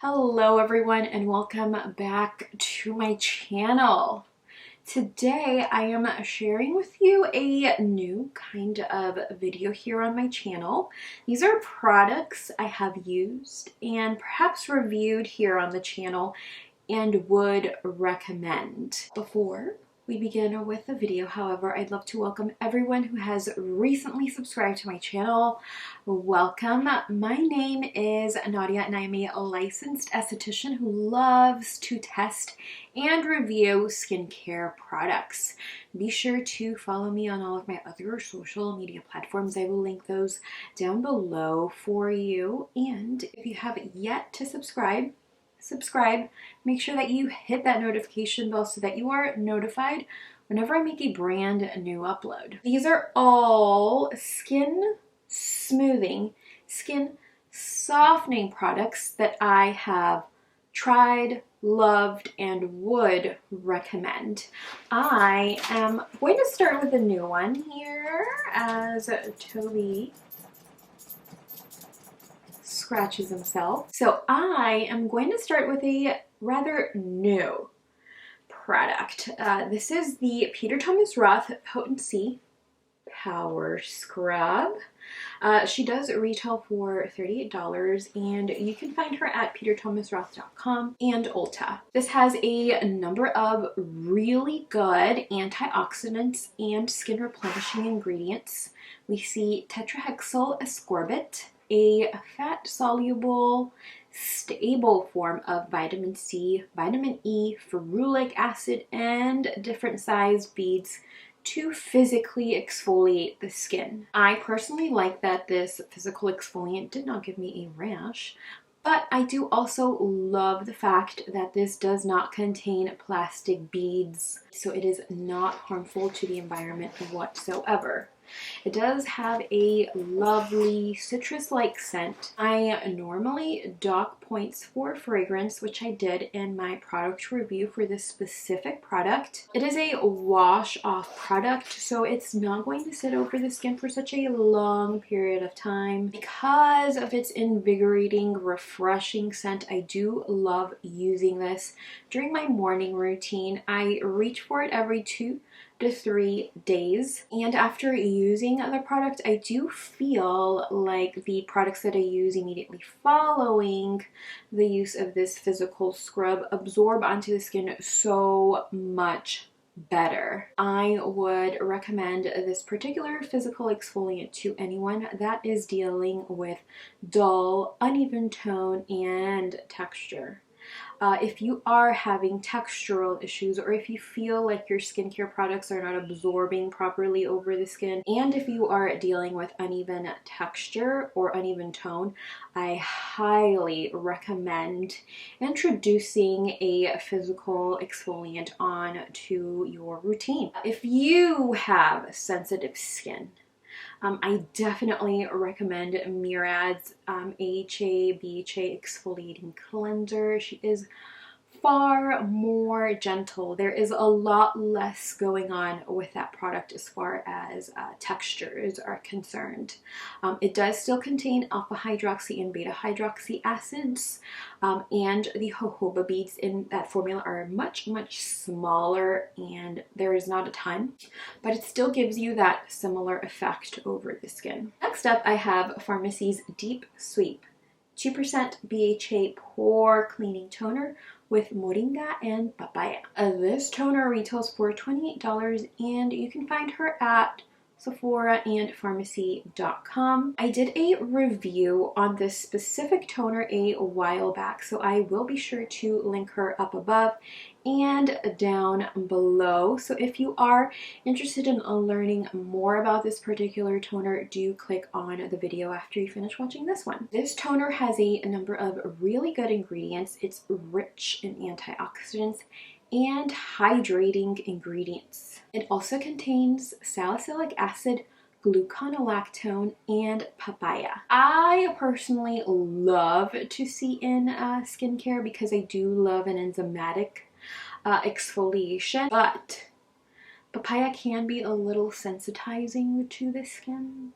Hello everyone and welcome back to my channel. Today I am sharing with you a new kind of video here on my channel. These are products I have used and perhaps reviewed here on the channel and would recommend. Before we begin with the video, however, I'd love to welcome everyone who has recently subscribed to my channel. Welcome. My name is Nadia and I am a licensed esthetician who loves to test and review skincare products. Be sure to follow me on all of my other social media platforms. I will link those down below for you. And if you haven't yet to subscribe, make sure that you hit that notification bell so that you are notified whenever I make a brand new upload. These are all skin smoothing, skin softening products that I have tried, loved, and would recommend. I am going to start with a new one here as Toby scratches himself. So I am going to start with a rather new product. This is the Peter Thomas Roth Potency Power Scrub. She does retail for $38 and you can find her at peterthomasroth.com and Ulta. This has a number of really good antioxidants and skin replenishing ingredients. We see tetrahexyl ascorbate, a fat-soluble, stable form of vitamin C, vitamin E, ferulic acid, and different sized beads to physically exfoliate the skin. I personally like that this physical exfoliant did not give me a rash, but I do also love the fact that this does not contain plastic beads, so it is not harmful to the environment whatsoever. It does have a lovely citrus-like scent. I normally dock points for fragrance, which I did in my product review for this specific product. It is a wash-off product, so it's not going to sit over the skin for such a long period of time. Because of its invigorating, refreshing scent, I do love using this during my morning routine. I reach for it every 2 to 3 days, and after using the product I do feel like the products that I use immediately following the use of this physical scrub absorb onto the skin so much better. I would recommend this particular physical exfoliant to anyone that is dealing with dull, uneven tone and texture. If you are having textural issues, or if you feel like your skincare products are not absorbing properly over the skin, and if you are dealing with uneven texture or uneven tone, I highly recommend introducing a physical exfoliant onto your routine. If you have sensitive skin, I definitely recommend Murad's AHA BHA Exfoliating Cleanser. She is far more gentle. There is a lot less going on with that product as far as textures are concerned. It does still contain alpha hydroxy and beta hydroxy acids, and the jojoba beads in that formula are much smaller, and there is not a ton, but it still gives you that similar effect over the skin. Next up, I have Farmacy's Deep Sweep 2% BHA Pore Cleaning Toner with Moringa and Papaya. This toner retails for $28 and you can find her at Sephora and Farmacy.com. I did a review on this specific toner a while back, so I will be sure to link her up above and down below. So if you are interested in learning more about this particular toner, do click on the video after you finish watching this one. This toner has a number of really good ingredients. It's rich in antioxidants and hydrating ingredients. It also contains salicylic acid, gluconolactone, and papaya. I personally love to see in skincare because I do love an enzymatic exfoliation, but papaya can be a little sensitizing to the skin.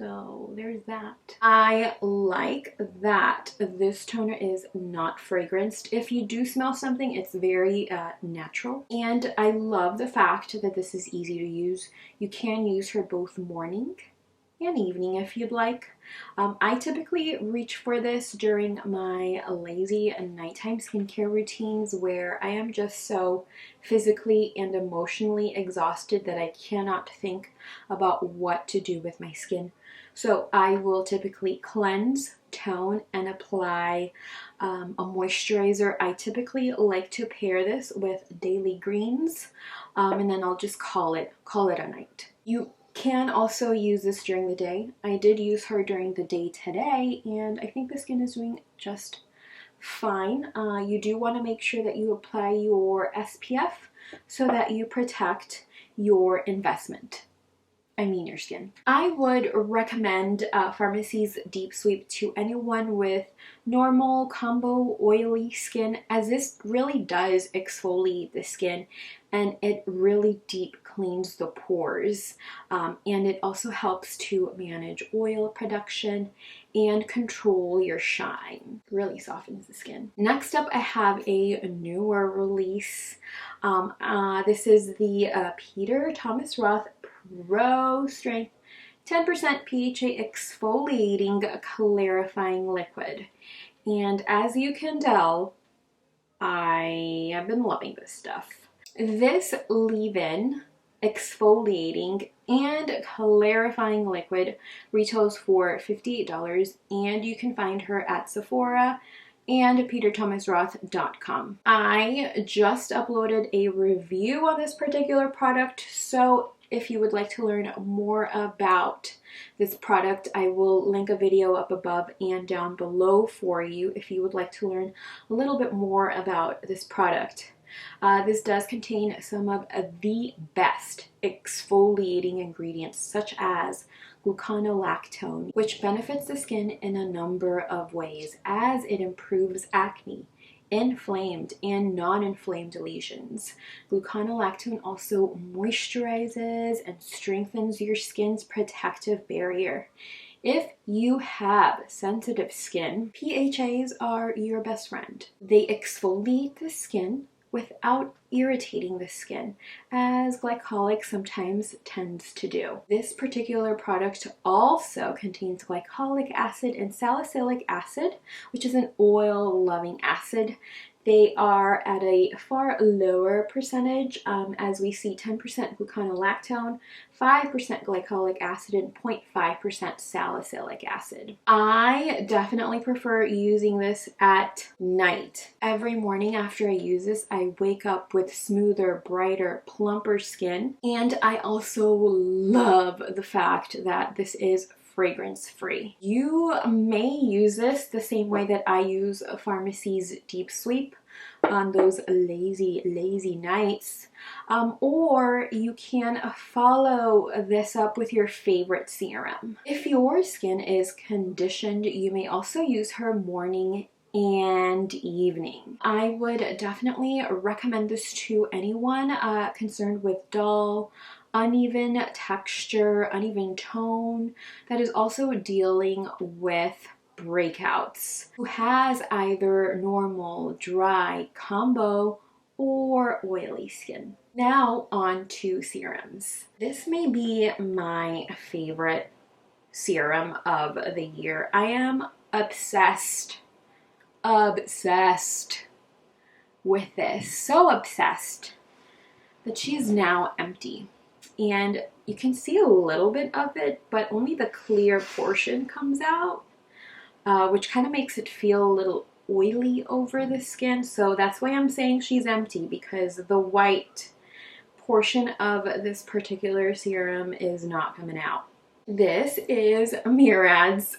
So there's that. I like that this toner is not fragranced. If you do smell something, it's very natural. And I love the fact that this is easy to use. You can use her both morning and evening if you'd like. I typically reach for this during my lazy nighttime skincare routines where I am just so physically and emotionally exhausted that I cannot think about what to do with my skin. So I will typically cleanse, tone, and apply a moisturizer. I typically like to pair this with daily greens, and then I'll just call it a night. You can also use this during the day. I did use her during the day today, and I think the skin is doing just fine. You do want to make sure that you apply your SPF so that you protect your investment. I mean your skin. I would recommend Farmacy's Deep Sweep to anyone with normal, combo, oily skin, as this really does exfoliate the skin and it really deep cleans the pores. And it also helps to manage oil production and control your shine. Really softens the skin. Next up, I have a newer release. This is the Peter Thomas Roth Pro Strength 10% PHA Exfoliating Clarifying Liquid. And as you can tell, I have been loving this stuff. This leave-in exfoliating and clarifying liquid retails for $58, and you can find her at Sephora and peterthomasroth.com. I just uploaded a review on this particular product, so if you would like to learn more about this product, I will link a video up above and down below for you if you would like to learn a little bit more about this product. This does contain some of the best exfoliating ingredients, such as gluconolactone, which benefits the skin in a number of ways as it improves acne, inflamed and non-inflamed lesions. Gluconolactone also moisturizes and strengthens your skin's protective barrier. If you have sensitive skin, PHAs are your best friend. They exfoliate the skin without irritating the skin, as glycolic sometimes tends to do. This particular product also contains glycolic acid and salicylic acid, which is an oil-loving acid. They are at a far lower percentage, as we see 10% gluconolactone, 5% glycolic acid, and 0.5% salicylic acid. I definitely prefer using this at night. Every morning after I use this, I wake up with smoother, brighter, plumper skin. And I also love the fact that this is fragrance free. You may use this the same way that I use Farmacy's Deep Sweep on those lazy nights, or you can follow this up with your favorite serum. If your skin is conditioned, you may also use her morning and evening. I would definitely recommend this to anyone concerned with dull, uneven texture, uneven tone, that is also dealing with breakouts, who has either normal, dry, combo, or oily skin. Now on to serums. This may be my favorite serum of the year. I am obsessed with this. So obsessed that she is now empty. And you can see a little bit of it, but only the clear portion comes out, which kind of makes it feel a little oily over the skin. So that's why I'm saying she's empty, because the white portion of this particular serum is not coming out. This is Murad's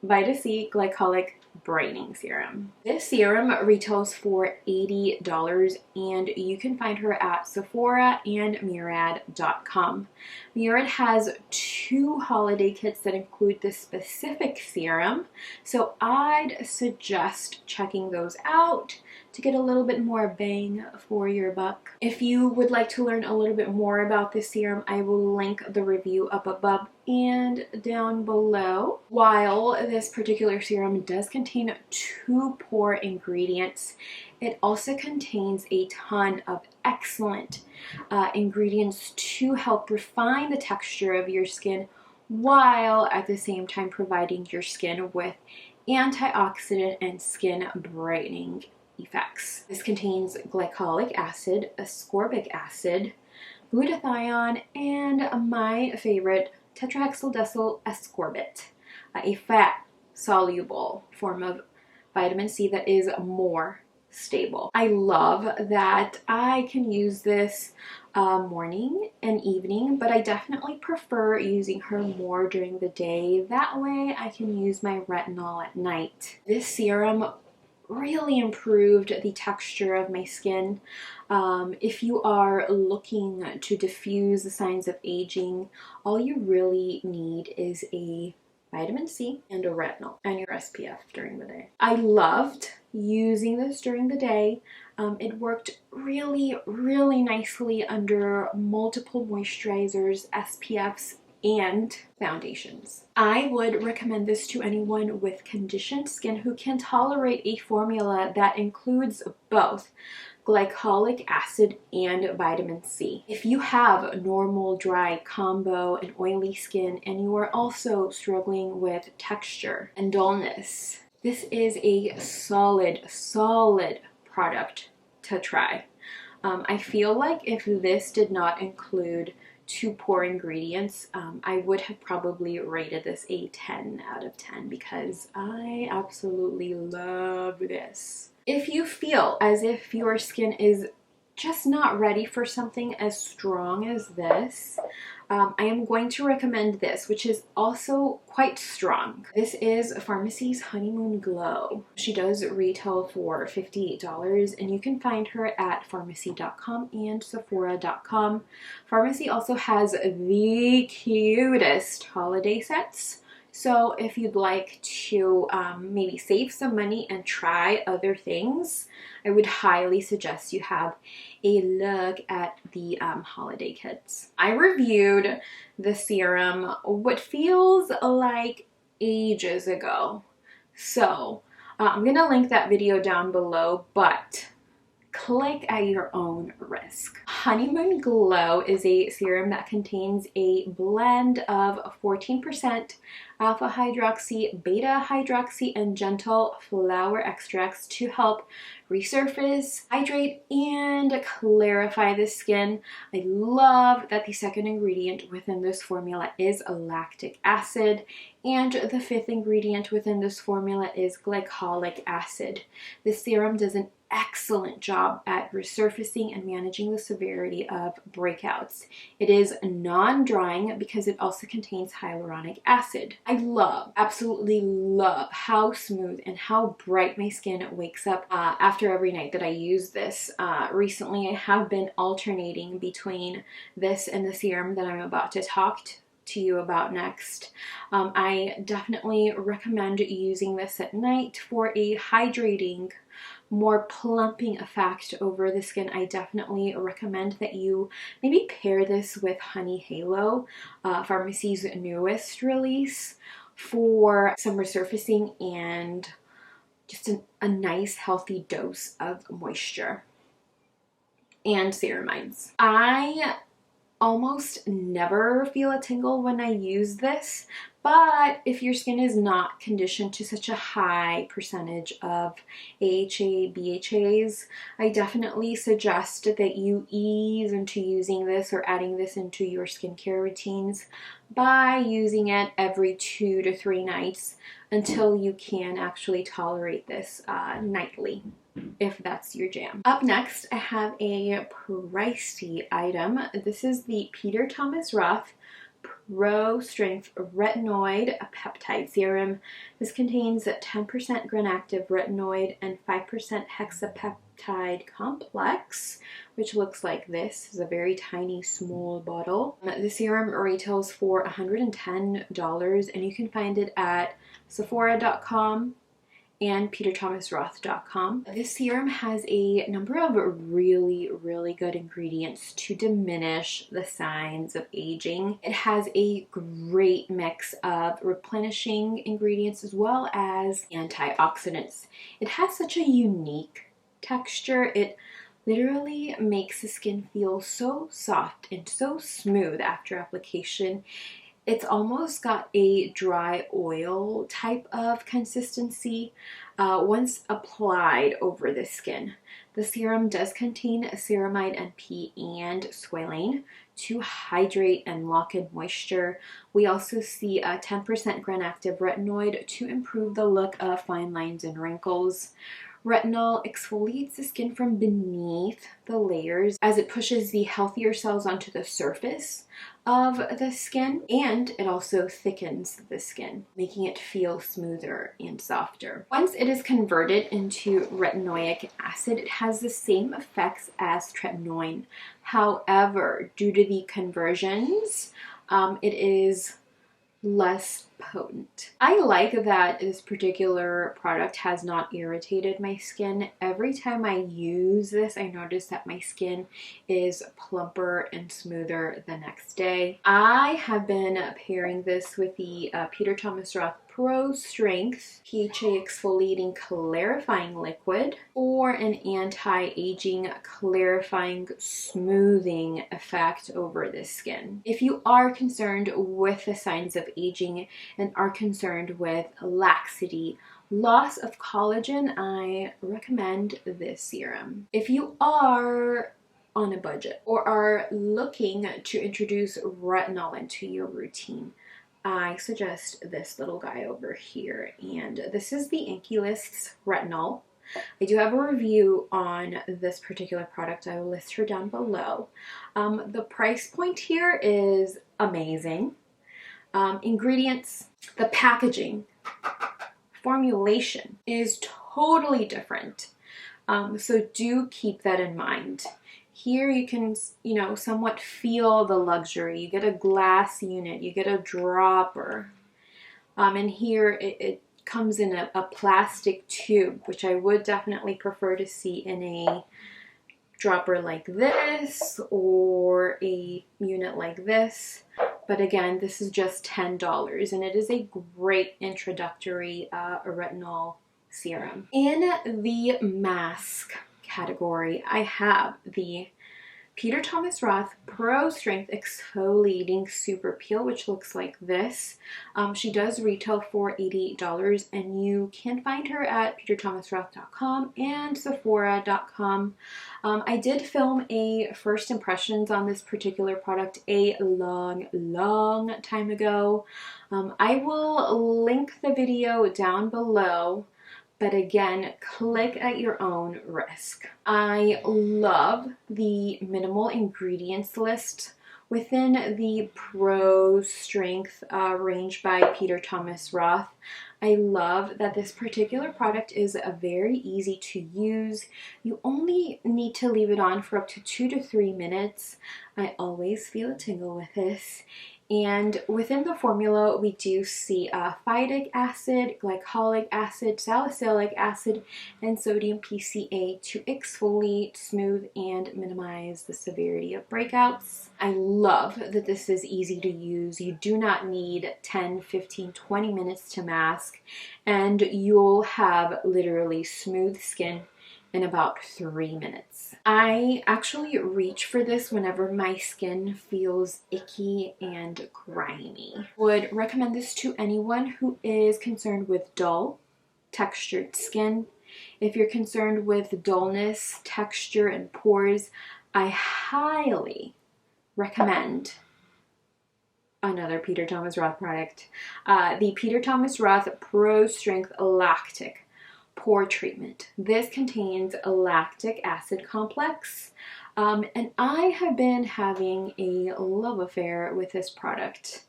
Vita-C Glycolic Brightening Serum. This serum retails for $80, and you can find her at Sephora and Mirad.com. Mirad has 2 holiday kits that include this specific serum, so I'd suggest checking those out to get a little bit more bang for your buck. If you would like to learn a little bit more about this serum, I will link the review up above and down below. While this particular serum does contain 2 pore ingredients, it also contains a ton of excellent ingredients to help refine the texture of your skin, while at the same time providing your skin with antioxidant and skin brightening effects. This contains glycolic acid, ascorbic acid, glutathione, and my favorite, tetrahexyldecyl ascorbate, a fat-soluble form of vitamin C that is more stable. I love that I can use this morning and evening, but I definitely prefer using her more during the day. That way I can use my retinol at night. This serum really improved the texture of my skin. If you are looking to diffuse the signs of aging, all you really need is a vitamin C and a retinol and your SPF during the day. I loved using this during the day. It worked really, really nicely under multiple moisturizers, SPFs, and foundations. I would recommend this to anyone with conditioned skin who can tolerate a formula that includes both glycolic acid and vitamin C. If you have normal, dry, combo, and oily skin, and you are also struggling with texture and dullness, this is a solid product to try. I feel like if this did not include 2 pore ingredients, I would have probably rated this a 10 out of 10 because I absolutely love this. If you feel as if your skin is just not ready for something as strong as this, I am going to recommend this, which is also quite strong. This is Farmacy's Honeymoon Glow. She does retail for $58, and you can find her at Farmacy.com and Sephora.com. Farmacy also has the cutest holiday sets. So if you'd like to maybe save some money and try other things, I would highly suggest you have a look at the holiday kits. I reviewed the serum what feels like ages ago. So I'm going to link that video down below, but click at your own risk. Honeymoon Glow is a serum that contains a blend of 14% alpha hydroxy, beta hydroxy, and gentle flower extracts to help resurface, hydrate, and clarify the skin. I love that the second ingredient within this formula is lactic acid, and the 5th ingredient within this formula is glycolic acid. This serum does an excellent job at resurfacing and managing the severity of breakouts. It is non-drying because it also contains hyaluronic acid. I love, absolutely love how smooth and how bright my skin wakes up after every night that I use this. Recently, I have been alternating between this and the serum that I'm about to talk to you about next. I definitely recommend using this at night for a hydrating, more plumping effect over the skin. I definitely recommend that you maybe pair this with Honey Halo, Farmacy's newest release, for some resurfacing and just a nice healthy dose of moisture and ceramides. I almost never feel a tingle when I use this, but if your skin is not conditioned to such a high percentage of AHA, BHAs, I definitely suggest that you ease into using this or adding this into your skincare routines by using it every 2 to 3 nights until you can actually tolerate this nightly, if that's your jam. Up next, I have a pricey item. This is the Peter Thomas Roth Pro Strength Retinoid Peptide Serum. This contains 10% Granactive Retinoid and 5% Hexapeptide Complex, which looks like this. It's a very tiny, small bottle. The serum retails for $110, and you can find it at Sephora.com and peterthomasroth.com. This serum has a number of really good ingredients to diminish the signs of aging. It has a great mix of replenishing ingredients as well as antioxidants. It has such a unique texture. It literally makes the skin feel so soft and so smooth after application. It's almost got a dry oil type of consistency once applied over the skin. The serum does contain ceramide NP and squalane to hydrate and lock in moisture. We also see a 10% gram-active retinoid to improve the look of fine lines and wrinkles. Retinol exfoliates the skin from beneath the layers as it pushes the healthier cells onto the surface of the skin, and it also thickens the skin, making it feel smoother and softer. Once it is converted into retinoic acid, it has the same effects as tretinoin. However, due to the conversions, it is less potent. I like that this particular product has not irritated my skin. Every time I use this, I notice that my skin is plumper and smoother the next day. I have been pairing this with the Peter Thomas Roth Pro Strength PHA Exfoliating Clarifying Liquid for an anti-aging clarifying smoothing effect over the skin. If you are concerned with the signs of aging and are concerned with laxity, loss of collagen, I recommend this serum. If you are on a budget or are looking to introduce retinol into your routine, I suggest this little guy over here, and this is the Inkey List's Retinol. I do have a review on this particular product. I will list her down below. The price point here is amazing. Ingredients, the packaging, formulation is totally different. So do keep that in mind. Here you can, somewhat feel the luxury. You get a glass unit, you get a dropper. And here it comes in a plastic tube, which I would definitely prefer to see in a dropper like this or a unit like this. But again, this is just $10 and it is a great introductory retinol serum. In the mask category, I have the Peter Thomas Roth Pro Strength Exfoliating Super Peel, which looks like this. She does retail for $88, and you can find her at peterthomasroth.com and sephora.com. I did film a first impressions on this particular product a long time ago. I will link the video down below. But again, click at your own risk. I love the minimal ingredients list within the Pro Strength range by Peter Thomas Roth. I love that this particular product is very easy to use. You only need to leave it on for up to 2 to 3 minutes. I always feel a tingle with this. And within the formula, we do see phytic acid, glycolic acid, salicylic acid, and sodium PCA to exfoliate, smooth, and minimize the severity of breakouts. I love that this is easy to use. You do not need 10, 15, 20 minutes to mask, and you'll have literally smooth skin in about 3 minutes. I actually reach for this whenever my skin feels icky and grimy. Would recommend this to anyone who is concerned with dull, textured skin. If you're concerned with dullness, texture, and pores, I highly recommend another Peter Thomas Roth product. The Peter Thomas Roth Pro Strength Lactic Pore Treatment. This contains a lactic acid complex, and I have been having a love affair with this product.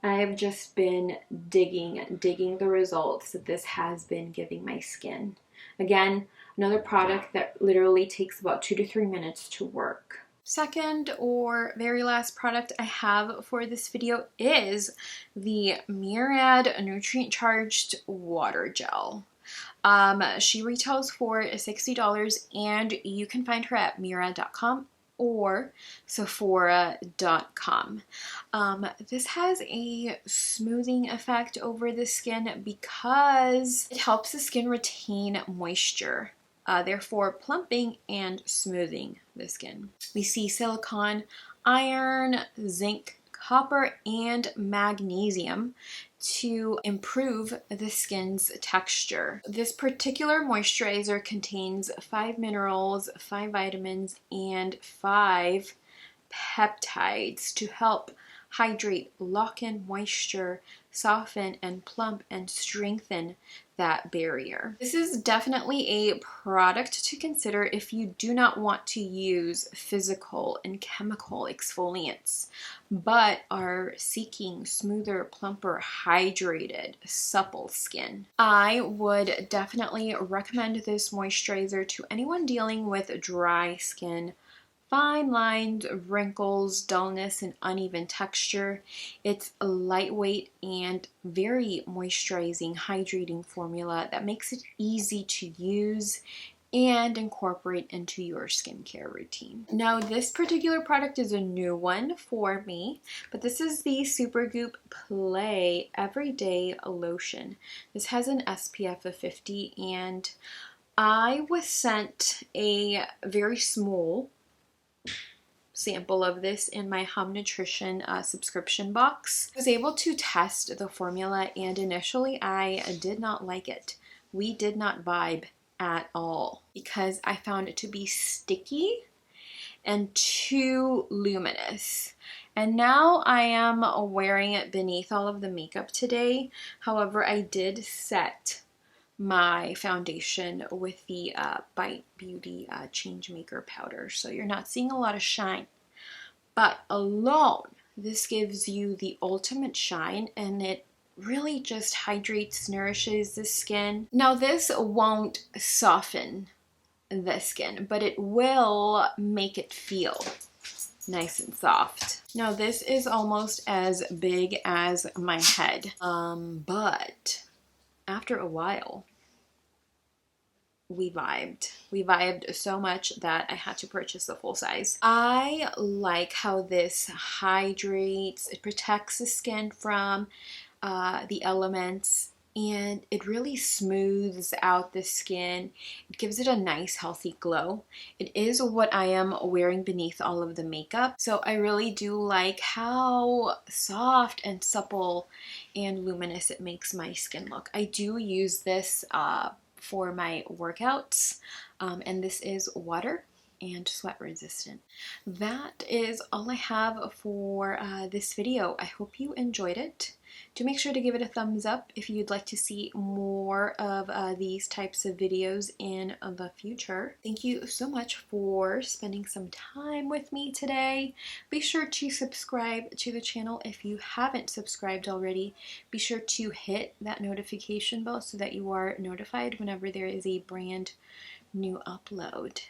I've just been digging the results that this has been giving my skin. Again, another product that literally takes about 2 to 3 minutes to work. Second or very last product I have for this video is the Mirad Nutrient Charged Water Gel. She retails for $60 and you can find her at Mirad.com or Sephora.com. This has a smoothing effect over the skin because it helps the skin retain moisture, therefore plumping and smoothing the skin. We see silicone, iron, zinc, copper, and magnesium to improve the skin's texture. This particular moisturizer contains 5 minerals, 5 vitamins, and 5 peptides to help hydrate, lock in moisture, soften and plump and strengthen that barrier. This is definitely a product to consider if you do not want to use physical and chemical exfoliants, but are seeking smoother, plumper, hydrated, supple skin. I would definitely recommend this moisturizer to anyone dealing with dry skin, fine lines, wrinkles, dullness, and uneven texture. It's a lightweight and very moisturizing, hydrating formula that makes it easy to use and incorporate into your skincare routine. Now, this particular product is a new one for me, but this is the Supergoop Play Everyday Lotion. This has an SPF of 50, and I was sent a very small sample of this in my Hum Nutrition subscription box. I was able to test the formula, and initially I did not like it. We did not vibe at all because I found it to be sticky and too luminous. And now I am wearing it beneath all of the makeup today. However, I did set my foundation with the Bite Beauty Changemaker powder, so you're not seeing a lot of shine. But alone, this gives you the ultimate shine, and it really just hydrates, nourishes the skin. Now, this won't soften the skin, but it will make it feel nice and soft. Now, this is almost as big as my head, but after a while, we vibed. We vibed so much that I had to purchase the full size. I like how this hydrates, it protects the skin from the elements, and it really smooths out the skin. It gives it a nice healthy glow. It is what I am wearing beneath all of the makeup, so I really do like how soft and supple and luminous it makes my skin look. I do use this for my workouts, and this is water and sweat resistant. That is all I have for this video. I hope you enjoyed it. Do make sure to give it a thumbs up if you'd like to see more of these types of videos in the future. Thank you so much for spending some time with me today. Be sure to subscribe to the channel if you haven't subscribed already. Be sure to hit that notification bell so that you are notified whenever there is a brand new upload.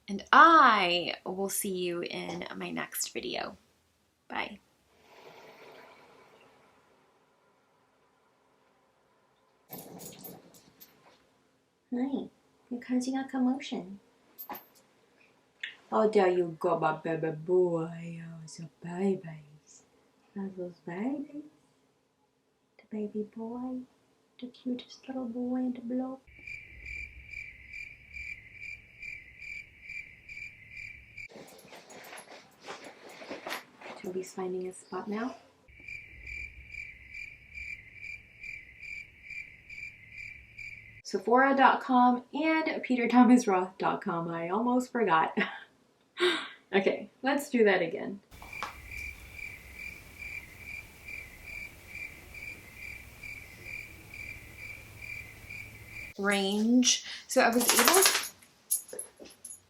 And I will see you in my next video. Bye. Hi, you're causing a commotion. Oh, there you go, my baby boy. Oh, the babies. Are those babies? The baby boy? The cutest little boy in the block? Toby's finding his spot now. Sephora.com and PeterThomasRoth.com. I almost forgot. Okay, let's do that again. Range. So I was able